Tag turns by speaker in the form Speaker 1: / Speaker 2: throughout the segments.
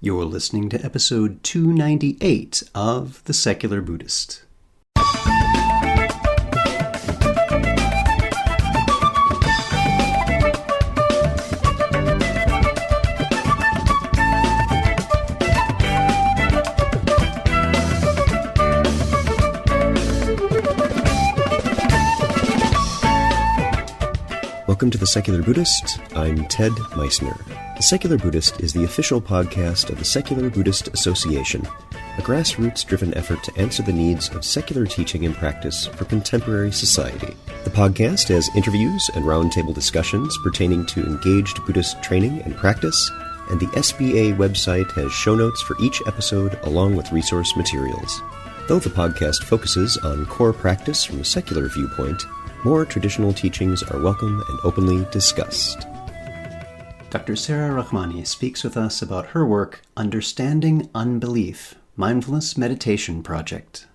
Speaker 1: You're listening to episode 298 of The Secular Buddhist. Welcome to The Secular Buddhist. I'm Ted Meissner. The Secular Buddhist is the official podcast of the Secular Buddhist Association, a grassroots-driven effort to answer the needs of secular teaching and practice for contemporary society. The podcast has interviews and roundtable discussions pertaining to engaged Buddhist training and practice, and the SBA website has show notes for each episode along with resource materials. Though the podcast focuses on core practice from a secular viewpoint, more traditional teachings are welcome and openly discussed. Dr. Sara Rahmani speaks with us about her work, Understanding Unbelief, Mindfulness Meditation Project.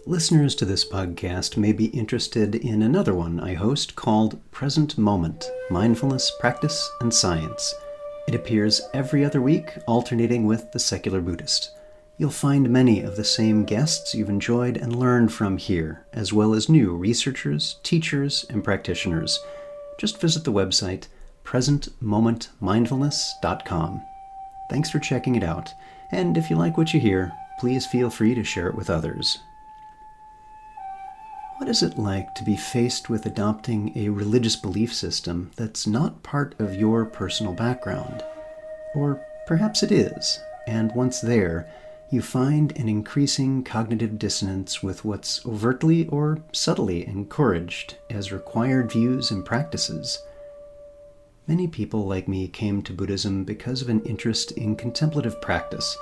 Speaker 1: Listeners to this podcast may be interested in another one I host called Present Moment, Mindfulness, Practice, and Science. It appears every other week, alternating with The Secular Buddhist. You'll find many of the same guests you've enjoyed and learned from here, as well as new researchers, teachers, and practitioners. Just visit the website presentmomentmindfulness.com. Thanks for checking it out, and if you like what you hear, please feel free to share it with others. What is it like to be faced with adopting a religious belief system that's not part of your personal background? Or perhaps it is, and once there, you find an increasing cognitive dissonance with what's overtly or subtly encouraged as required views and practices. Many people like me came to Buddhism because of an interest in contemplative practice,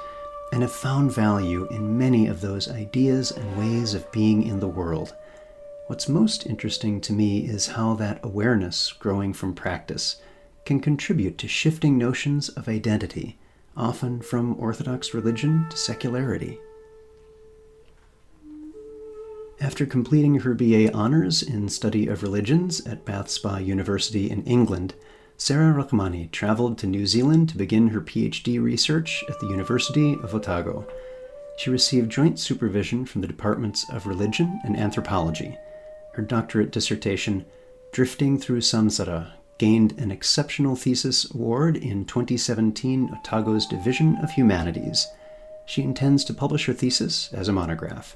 Speaker 1: and have found value in many of those ideas and ways of being in the world. What's most interesting to me is how that awareness growing from practice can contribute to shifting notions of identity, often from Orthodox religion to secularity. After completing her BA Honours in Study of Religions at Bath Spa University in England, Sara Rahmani traveled to New Zealand to begin her PhD research at the University of Otago. She received joint supervision from the Departments of Religion and Anthropology. Her doctorate dissertation, Drifting Through Samsara, gained an Exceptional Thesis Award in 2017 Otago's Division of Humanities. She intends to publish her thesis as a monograph.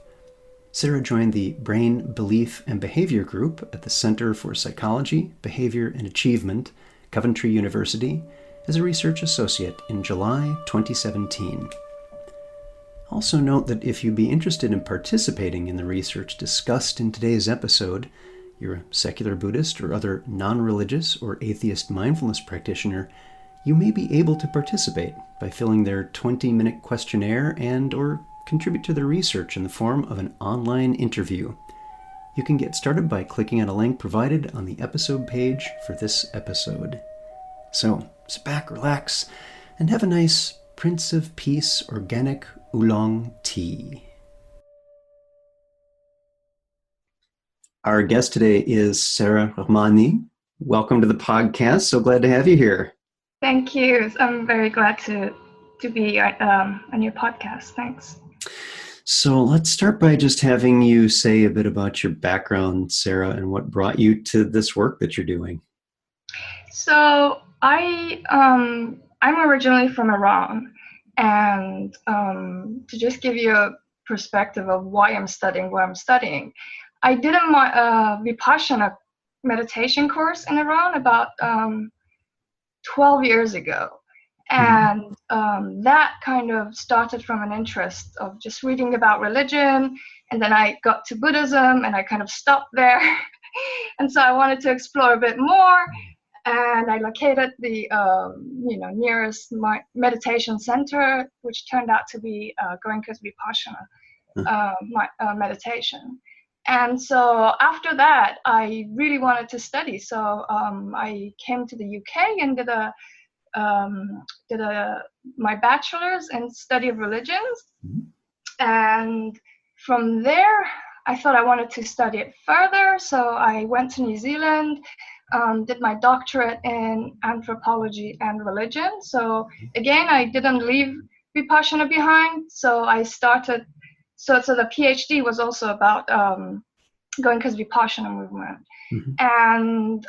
Speaker 1: Sara joined the Brain, Belief, and Behavior Group at the Center for Psychology, Behavior, and Achievement, Coventry University, as a research associate in July 2017. Also note that if you'd be interested in participating in the research discussed in today's episode, you're a secular Buddhist or other non-religious or atheist mindfulness practitioner, you may be able to participate by filling their 20-minute questionnaire and or contribute to the research in the form of an online interview. You can get started by clicking on a link provided on the episode page for this episode. So, sit back, relax, and have a nice Prince of Peace organic oolong tea. Our guest today is Sara Rahmani. Welcome to the podcast. So glad to have you here.
Speaker 2: Thank you. I'm very glad to be on your podcast. Thanks.
Speaker 1: So let's start by just having you say a bit about your background, Sara, and what brought you to this work that you're doing.
Speaker 2: So I'm originally from Iran. And to just give you a perspective of why I'm studying what I'm studying, I did a Vipassana meditation course in Iran about 12 years ago. And that kind of started from an interest of just reading about religion. And then I got to Buddhism and I kind of stopped there. And so I wanted to explore a bit more. and I located the nearest meditation center, which turned out to be Goenka's Vipassana meditation. And so after that, I really wanted to study. So I came to the UK and did my bachelor's in study of religions. And from there, I thought I wanted to study it further. So I went to New Zealand, did my doctorate in anthropology and religion. So again, I didn't leave Vipassana behind. So I started, so the PhD was also about Goenka's Vipassana movement. And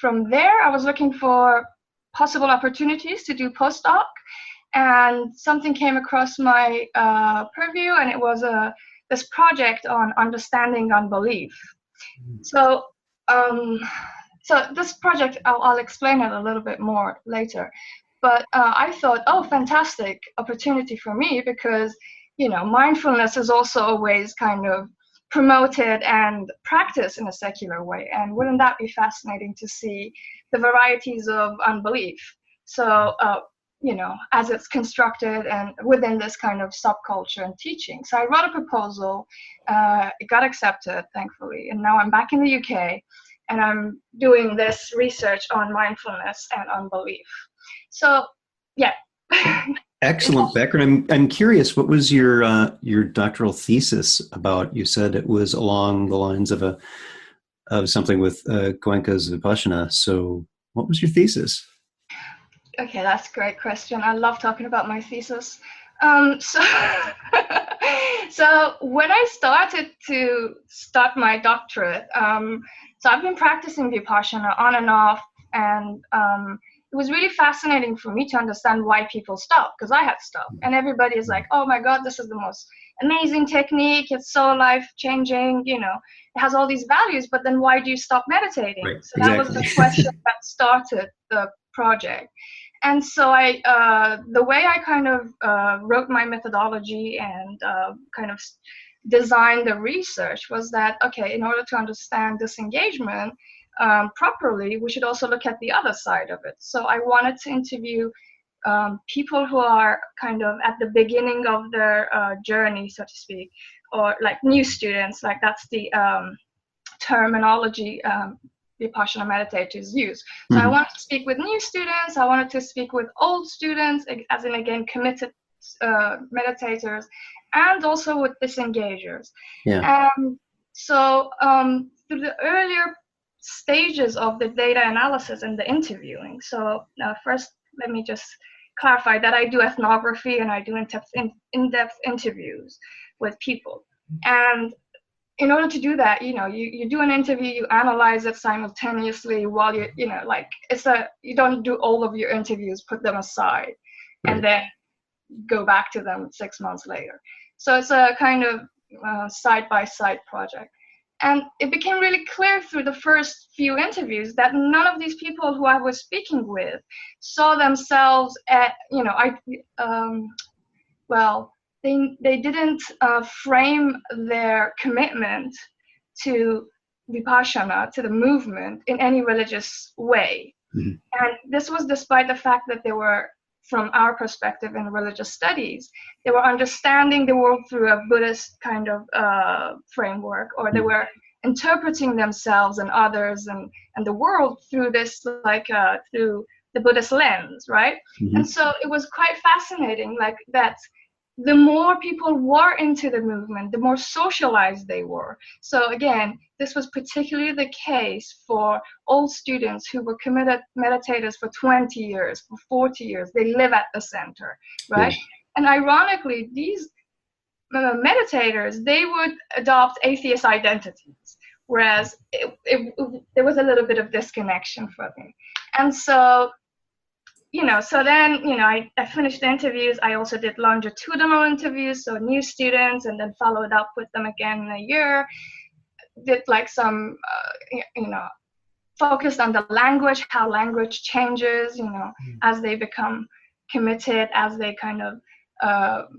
Speaker 2: from there, I was looking for possible opportunities to do postdoc. And something came across my purview, and it was this project on understanding unbelief. So this project, I'll explain it a little bit more later. But I thought, oh, fantastic opportunity for me, because mindfulness is also always kind of promoted and practiced in a secular way. And wouldn't that be fascinating to see the varieties of unbelief? So as it's constructed and within this kind of subculture and teaching. So I wrote a proposal, it got accepted, thankfully, and now I'm back in the UK, and I'm doing this research on mindfulness and unbelief. So, yeah.
Speaker 1: Excellent background. I'm curious, what was your doctoral thesis about? You said it was along the lines of something with Goenka's Vipassana. So, what was your thesis?
Speaker 2: Okay, that's a great question. I love talking about my thesis. So when I started my doctorate, so I've been practicing Vipassana on and off, and it was really fascinating for me to understand why people stop, because I had stopped, and everybody is like, oh my God, this is the most amazing technique. It's so life-changing, it has all these values, but then why do you stop meditating?
Speaker 1: Right,
Speaker 2: so that was the question that started the project. And so the way I kind of wrote my methodology and kind of designed the research was that, okay, in order to understand disengagement properly, we should also look at the other side of it. So I wanted to interview people who are kind of at the beginning of their journey, so to speak, or like new students, like that's the terminology Vipassana meditators use. So I wanted to speak with new students, I wanted to speak with old students, as in, again, committed meditators, and also with disengagers.
Speaker 1: Yeah.
Speaker 2: So through the earlier stages of the data analysis and the interviewing, so first let me just clarify that I do ethnography and I do in-depth interviews with people. And in order to do that, you do an interview, you analyze it simultaneously while you don't do all of your interviews, put them aside, and then go back to them 6 months later. So it's a kind of side-by-side project. And it became really clear through the first few interviews that none of these people who I was speaking with saw themselves they didn't frame their commitment to Vipassana, to the movement, in any religious way. And this was despite the fact that they were, from our perspective in religious studies, they were understanding the world through a Buddhist kind of framework, or they were interpreting themselves and others and the world through this, through the Buddhist lens, right? And so it was quite fascinating, like that the more people were into the movement, the more socialized they were. So again, this was particularly the case for old students who were committed meditators for 20 years, for 40 years. They live at the center, right? Yeah. And ironically, these meditators, they would adopt atheist identities, whereas there was a little bit of disconnection for me. And so so then, I finished the interviews. I also did longitudinal interviews, so new students, and then followed up with them again in a year. Did some, focused on the language, how language changes, as they become committed, as they kind of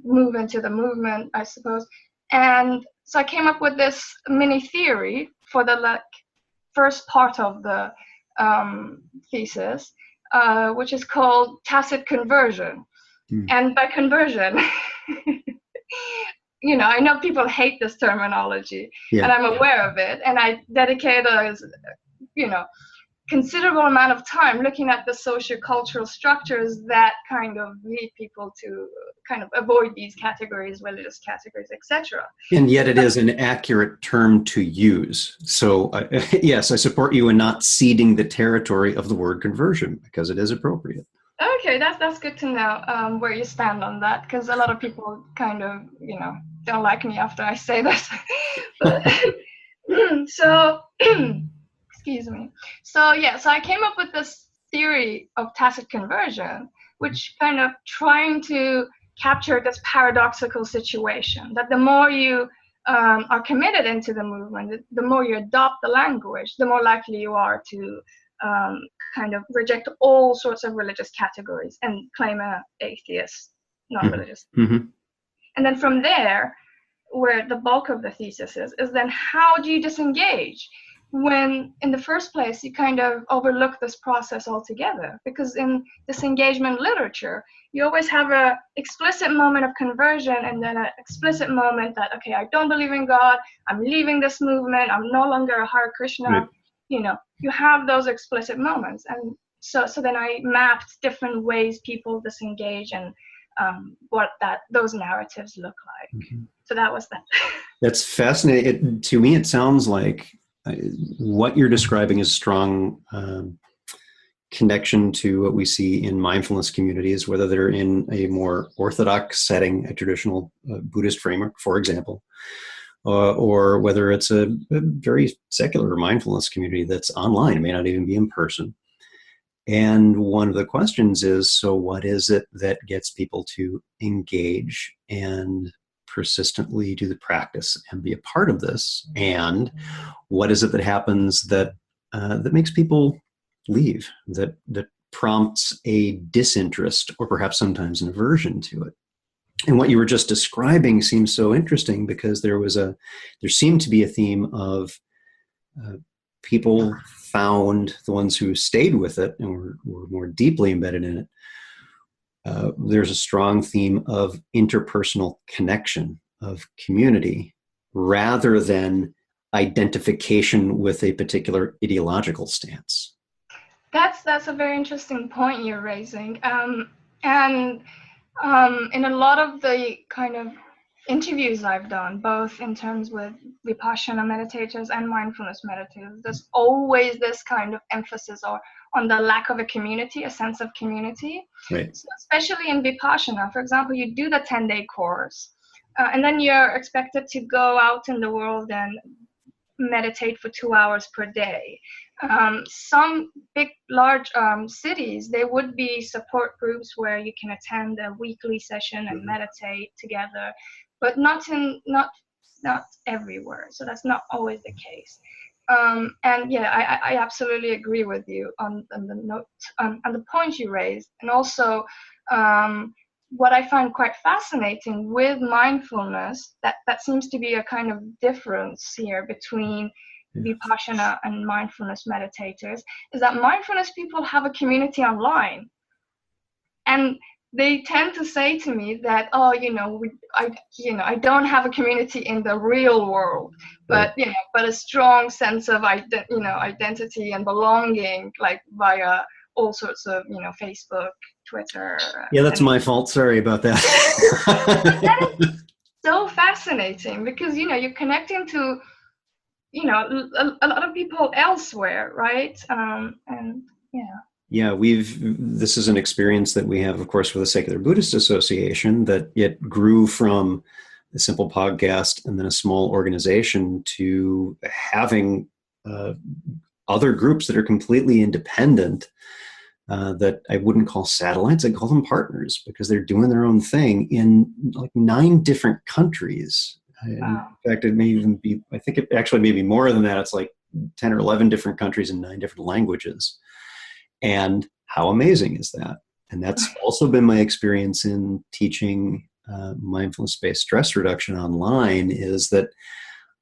Speaker 2: move into the movement, I suppose. And so I came up with this mini theory for the first part of the thesis, which is called tacit conversion. And by conversion, I know people hate this terminology, and I'm aware of it, and I dedicate a considerable amount of time looking at the socio-cultural structures that kind of lead people to kind of avoid these categories, religious categories, etc.
Speaker 1: And yet it is an accurate term to use. So yes, I support you in not ceding the territory of the word conversion, because it is appropriate.
Speaker 2: Okay, that's good to know where you stand on that, because a lot of people kind of, don't like me after I say this. But so excuse me. So I came up with this theory of tacit conversion, which kind of trying to capture this paradoxical situation that the more you are committed into the movement, the more you adopt the language, the more likely you are to kind of reject all sorts of religious categories and claim an atheist, non-religious.
Speaker 1: Mm-hmm.
Speaker 2: And then from there, where the bulk of the thesis is then how do you disengage when in the first place you kind of overlook this process altogether? Because in disengagement literature, you always have a explicit moment of conversion and then an explicit moment that, okay, I don't believe in God, I'm leaving this movement, I'm no longer a Hare Krishna.
Speaker 1: Right.
Speaker 2: You have those explicit moments. And so then I mapped different ways people disengage and what those narratives look like. Mm-hmm. So that was that.
Speaker 1: That's fascinating. To me, it sounds like what you're describing is strong connection to what we see in mindfulness communities, whether they're in a more orthodox setting, a traditional Buddhist framework, for example, or whether it's a very secular mindfulness community that's online. It may not even be in person. And one of the questions is, so what is it that gets people to engage and persistently do the practice and be a part of this? And what is it that happens that makes people leave, that prompts a disinterest or perhaps sometimes an aversion to it? And what you were just describing seems so interesting, because there seemed to be a theme of people found, the ones who stayed with it and were more deeply embedded in it, there's a strong theme of interpersonal connection, of community, rather than identification with a particular ideological stance.
Speaker 2: That's a very interesting point you're raising. And in a lot of the kind of interviews I've done, both in terms with Vipassana meditators and mindfulness meditators, there's always this kind of emphasis on the lack of a community, a sense of community.
Speaker 1: Right.
Speaker 2: So especially in Vipassana, for example, you do the 10-day course, and then you're expected to go out in the world and meditate for 2 hours per day. Some big, large cities, there would be support groups where you can attend a weekly session and meditate together, but not everywhere. So that's not always the case. And yeah, I absolutely agree with you on the note, on the point you raised, and also what I find quite fascinating with mindfulness, that seems to be a kind of difference here between Vipassana and mindfulness meditators, is that mindfulness people have a community online. And they tend to say to me that, I don't have a community in the real world, but but a strong sense of identity and belonging, like via all sorts of Facebook, Twitter.
Speaker 1: Yeah, that's my fault. Sorry about that.
Speaker 2: That is so fascinating, because you're connecting to a lot of people elsewhere, right? And
Speaker 1: yeah, this is an experience that we have, of course, with the Secular Buddhist Association, that it grew from a simple podcast and then a small organization to having other groups that are completely independent, that I wouldn't call satellites, I'd call them partners, because they're doing their own thing in like 9 different countries. Wow. In fact, it may even be, I think it actually may be more than that. It's like 10 or 11 different countries in 9 different languages. And how amazing is that? And that's also been my experience in teaching mindfulness-based stress reduction online, is that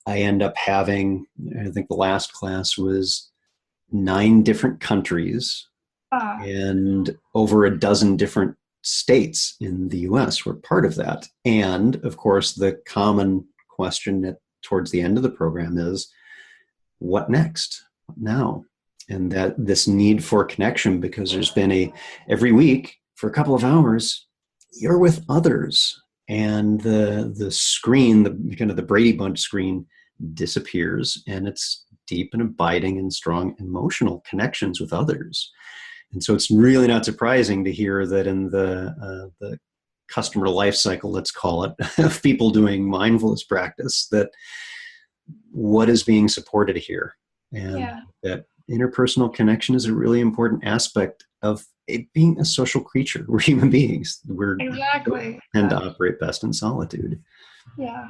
Speaker 1: I end up having, I think the last class was 9 different countries
Speaker 2: Ah,
Speaker 1: and over a dozen different states in the US were part of that. And of course, the common question towards the end of the program is, what next? What now? And that this need for connection, because there's been every week for a couple of hours, you're with others. And the screen, the kind of the Brady Bunch screen disappears, and it's deep and abiding and strong emotional connections with others. And so it's really not surprising to hear that in the customer life cycle, let's call it, of people doing mindfulness practice, that what is being supported here, and
Speaker 2: yeah,
Speaker 1: that interpersonal connection is a really important aspect of it being a social creature. We're human beings. We're
Speaker 2: exactly.
Speaker 1: tend to operate best in solitude.
Speaker 2: Yeah.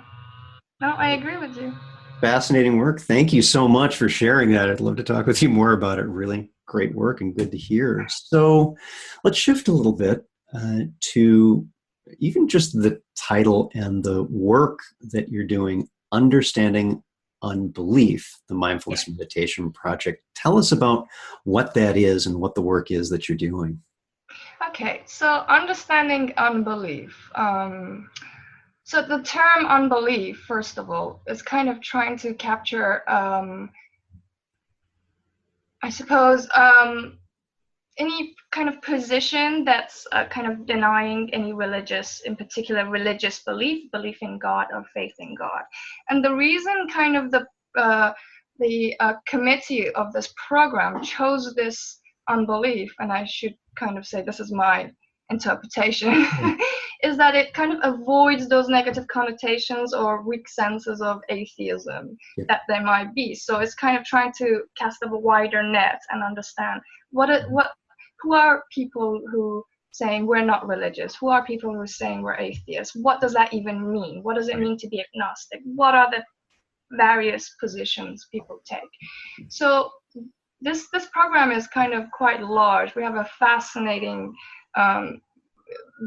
Speaker 2: No, I agree with you.
Speaker 1: Fascinating work. Thank you so much for sharing that. I'd love to talk with you more about it. Really great work and good to hear. So let's shift a little bit to even just the title and the work that you're doing, Understanding Unbelief, the Mindfulness Meditation Project. Tell us about what that is and what the work is that you're doing.
Speaker 2: Okay, so understanding unbelief. So the term unbelief, first of all, is kind of trying to capture, I suppose, any kind of position that's kind of denying any religious, in particular religious belief in God or faith in God. And the reason kind of the committee of this program chose this unbelief, and I should kind of say this is my interpretation, is that it kind of avoids those negative connotations or weak senses of atheism
Speaker 1: Yeah.
Speaker 2: that there might be. So it's kind of trying to cast a wider net and understand what who are people who saying we're not religious? Who are people who are saying we're atheists? What does that even mean? What does it mean to be agnostic? What are the various positions people take? So this program is kind of quite large. We have a fascinating,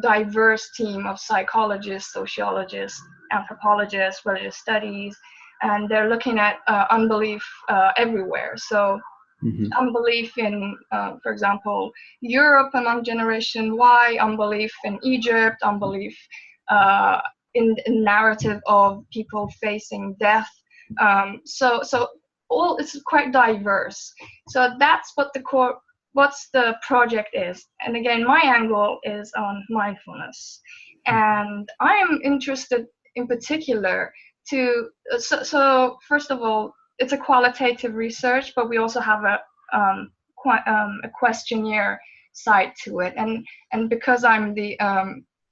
Speaker 2: diverse team of psychologists, sociologists, anthropologists, religious studies, and they're looking at unbelief everywhere. So
Speaker 1: Mm-hmm.
Speaker 2: unbelief in, for example, Europe among Generation Y, unbelief in Egypt, unbelief uh, in narrative of people facing death. So all it's quite diverse. So that's what's the project is. And again, my angle is on mindfulness, and I am interested in particular to. So first of all, it's a qualitative research, but we also have a questionnaire side to it. And because I'm the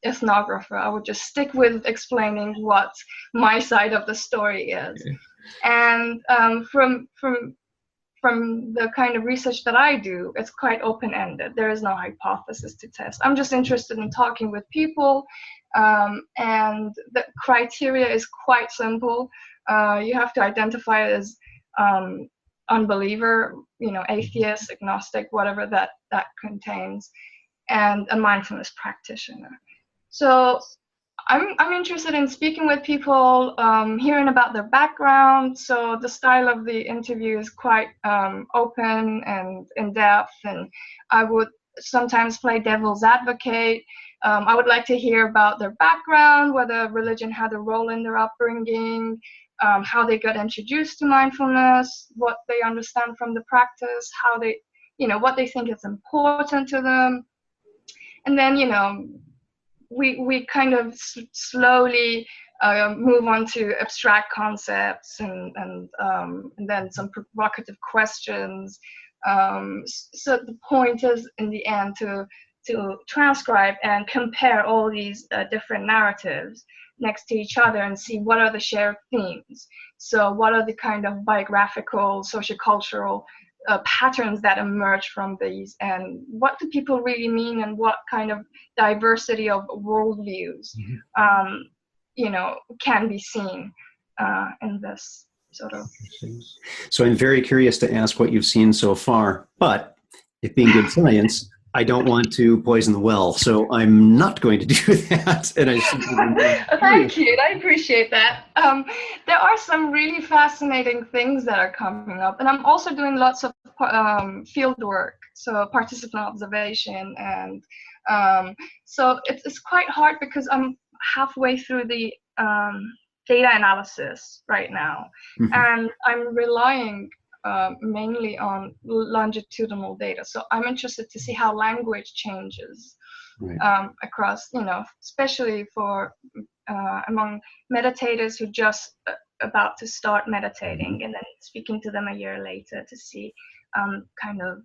Speaker 2: ethnographer, I would just stick with explaining what my side of the story is.
Speaker 1: Okay.
Speaker 2: And from the kind of research that I do, it's quite open-ended. There is no hypothesis to test. I'm just interested in talking with people, and the criteria is quite simple. You have to identify as unbeliever, atheist, agnostic, whatever that contains, and a mindfulness practitioner. So I'm interested in speaking with people, hearing about their background. So the style of the interview is quite open and in depth, and I would sometimes play devil's advocate. I would like to hear about their background, whether religion had a role in their upbringing, how they got introduced to mindfulness, what they understand from the practice, how they, what they think is important to them. And then, we kind of slowly move on to abstract concepts and then some provocative questions. So the point is, in the end, to transcribe and compare all these different narratives next to each other and see what are the shared themes. So what are the kind of biographical, sociocultural patterns that emerge from these, and what do people really mean, and what kind of diversity of worldviews can be seen in this sort of.
Speaker 1: So I'm very curious to ask what you've seen so far, but it being good science, I don't want to poison the well, so I'm not going to do that. And I simply remain curious.
Speaker 2: Thank you. I appreciate that. There are some really fascinating things that are coming up, and I'm also doing lots of field work, so participant observation, and so it's quite hard because I'm halfway through the data analysis right now,
Speaker 1: Mhm.
Speaker 2: and I'm relying mainly on longitudinal data. So I'm interested to see how language changes
Speaker 1: Right.
Speaker 2: across, especially for among meditators who just about to start
Speaker 1: Mhm.
Speaker 2: meditating, and then speaking to them a year later to see kind of,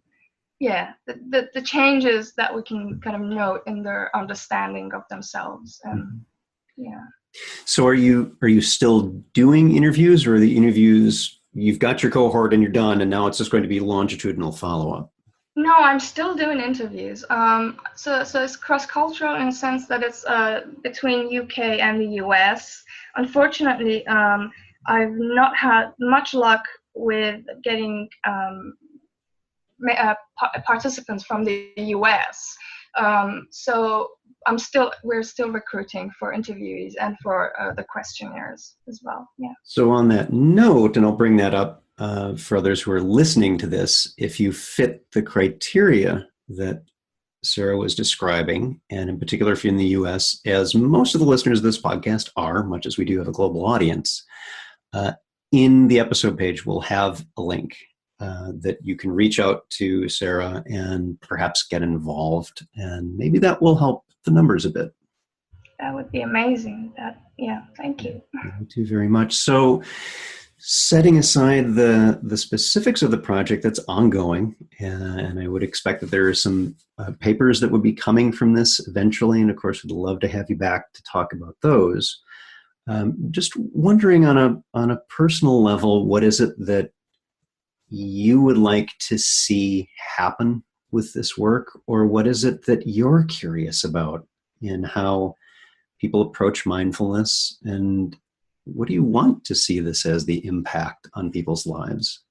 Speaker 2: yeah, the changes that we can kind of note in their understanding of themselves. And
Speaker 1: Mhm.
Speaker 2: yeah.
Speaker 1: So are you still doing interviews, or are the interviews you've got your cohort and you're done, and now it's just going to be longitudinal follow-up?
Speaker 2: No, I'm still doing interviews. So it's cross-cultural in the sense that it's between UK and the US. Unfortunately, I've not had much luck with getting participants from the US. So we're still recruiting for interviewees and for the questionnaires as well. Yeah.
Speaker 1: So on that note, and I'll bring that up for others who are listening to this, if you fit the criteria that Sara was describing, and in particular if you're in the US, as most of the listeners of this podcast are, much as we do have a global audience, uh, in the episode page, we'll have a link that you can reach out to Sara and perhaps get involved. And maybe that will help the numbers a bit.
Speaker 2: That would be amazing. Yeah, thank you.
Speaker 1: Thank you very much. So, setting aside the specifics of the project that's ongoing, and I would expect that there are some papers that would be coming from this eventually, and of course, we'd love to have you back to talk about those. Just wondering on a personal level, what is it that you would like to see happen with this work, or what is it that you're curious about in how people approach mindfulness, and what do you want to see this as the impact on people's lives?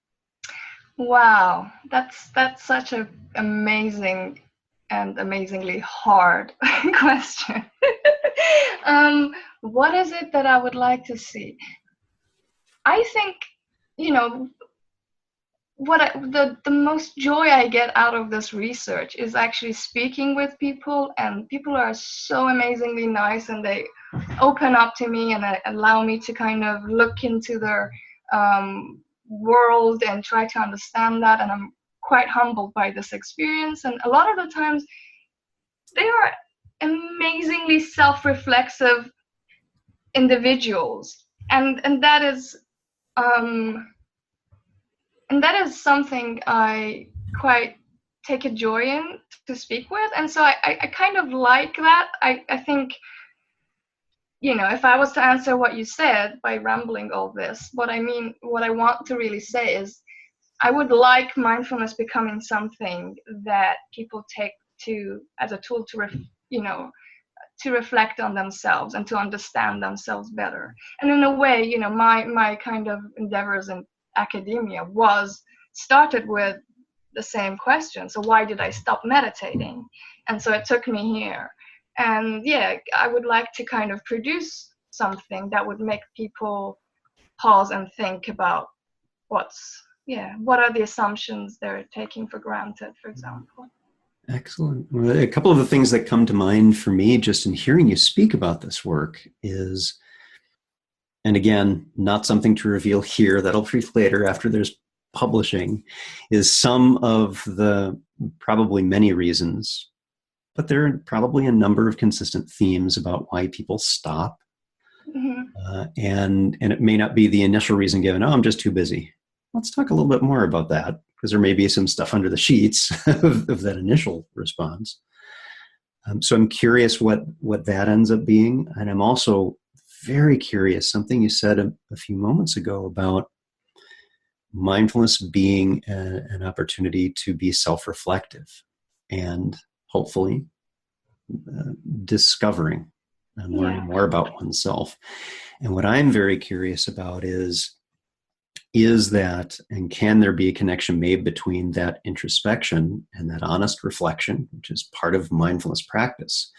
Speaker 2: Wow, that's such a amazing and amazingly hard question. What is it that I would like to see? I think, you know, the most joy I get out of this research is actually speaking with people, and people are so amazingly nice, and they open up to me and allow me to kind of look into their world and try to understand that. And I'm quite humbled by this experience. And a lot of the times, they are amazingly self-reflexive individuals, and um, that is something I quite take a joy in to speak with. And so I kind of like that. I think, if I was to answer what you said by rambling all this, what I want to really say is I would like mindfulness becoming something that people take to as a tool to reflect on themselves and to understand themselves better. And in a way, my kind of endeavors in academia was started with the same question. So why did I stop meditating? And so it took me here. And yeah, I would like to kind of produce something that would make people pause and think about what are the assumptions they're taking for granted, for example.
Speaker 1: Excellent. Well, a couple of the things that come to mind for me just in hearing you speak about this work is, and again, not something to reveal here, that'll be later after there's publishing, is some of the probably many reasons, but there are probably a number of consistent themes about why people stop.
Speaker 2: Mm-hmm.
Speaker 1: And it may not be the initial reason given, oh, I'm just too busy. Let's talk a little bit more about that, because there may be some stuff under the sheets of that initial response. So I'm curious what that ends up being. And I'm also very curious, something you said a few moments ago about mindfulness being an opportunity to be self-reflective and hopefully discovering and learning
Speaker 2: Yeah.
Speaker 1: more about oneself. And what I'm very curious about is is that, and can there be a connection made between that introspection and that honest reflection, which is part of mindfulness practice,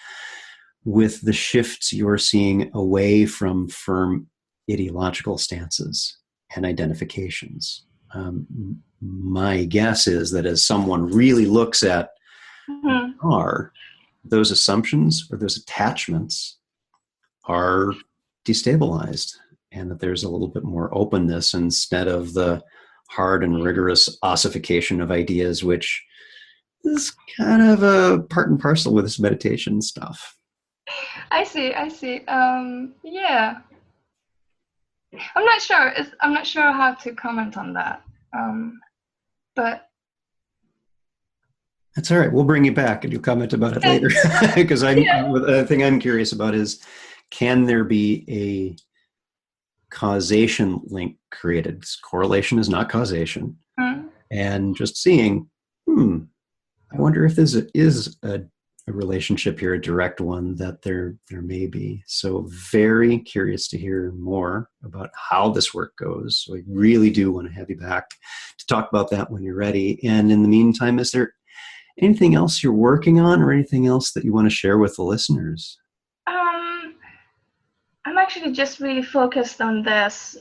Speaker 1: with the shifts you're seeing away from firm ideological stances and identifications? My guess is that as someone really looks at are, those assumptions or those attachments are destabilized, and that there's a little bit more openness instead of the hard and rigorous ossification of ideas, which is kind of a part and parcel with this meditation stuff.
Speaker 2: I see. Yeah. I'm not sure. I'm not sure how to comment on that. But
Speaker 1: that's all right. We'll bring you back and you'll comment about it later. Because the thing I'm curious about is, can there be a causation link created? Correlation is not causation. And just seeing, I wonder if this is a relationship here, a direct one, that there may be. So very curious to hear more about how this work goes. So I really do want to have you back to talk about that when you're ready. And in the meantime, is there anything else you're working on, or anything else that you want to share with the listeners?
Speaker 2: I'm actually just really focused on this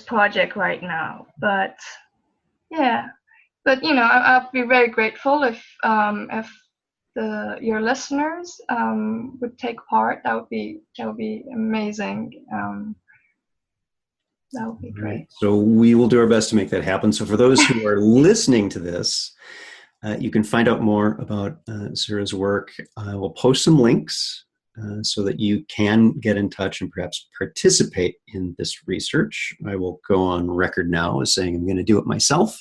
Speaker 2: project right now. But yeah, but I'll be very grateful if your listeners would take part. That would be amazing. That would be great.
Speaker 1: So we will do our best to make that happen. So for those who are listening to this, you can find out more about Sara's work. I will post some links so that you can get in touch and perhaps participate in this research. I will go on record now as saying I'm going to do it myself,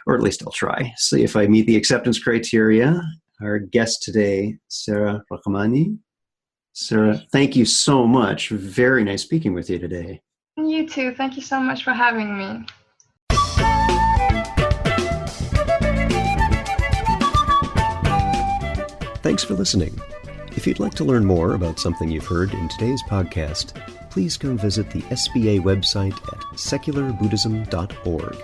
Speaker 1: or at least I'll try. See if I meet the acceptance criteria. Our guest today, Sara Rahmani. Sara, thank you so much. Very nice speaking with you today.
Speaker 2: You too. Thank you so much for having me.
Speaker 1: Thanks for listening. If you'd like to learn more about something you've heard in today's podcast, please come visit the SBA website at secularbuddhism.org,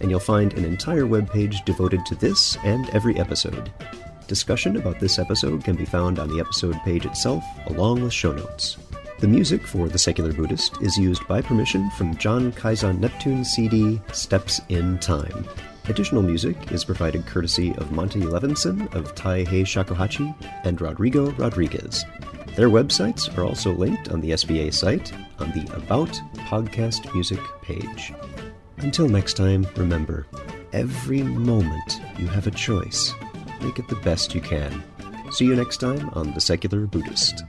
Speaker 1: and you'll find an entire webpage devoted to this and every episode. Discussion about this episode can be found on the episode page itself, along with show notes. The music for The Secular Buddhist is used by permission from John Kaizan Neptune's CD, Steps in Time. Additional music is provided courtesy of Monty Levinson of Taihei Shakuhachi and Rodrigo Rodriguez. Their websites are also linked on the SBA site on the About Podcast Music page. Until next time, remember, every moment you have a choice. Make it the best you can. See you next time on The Secular Buddhist.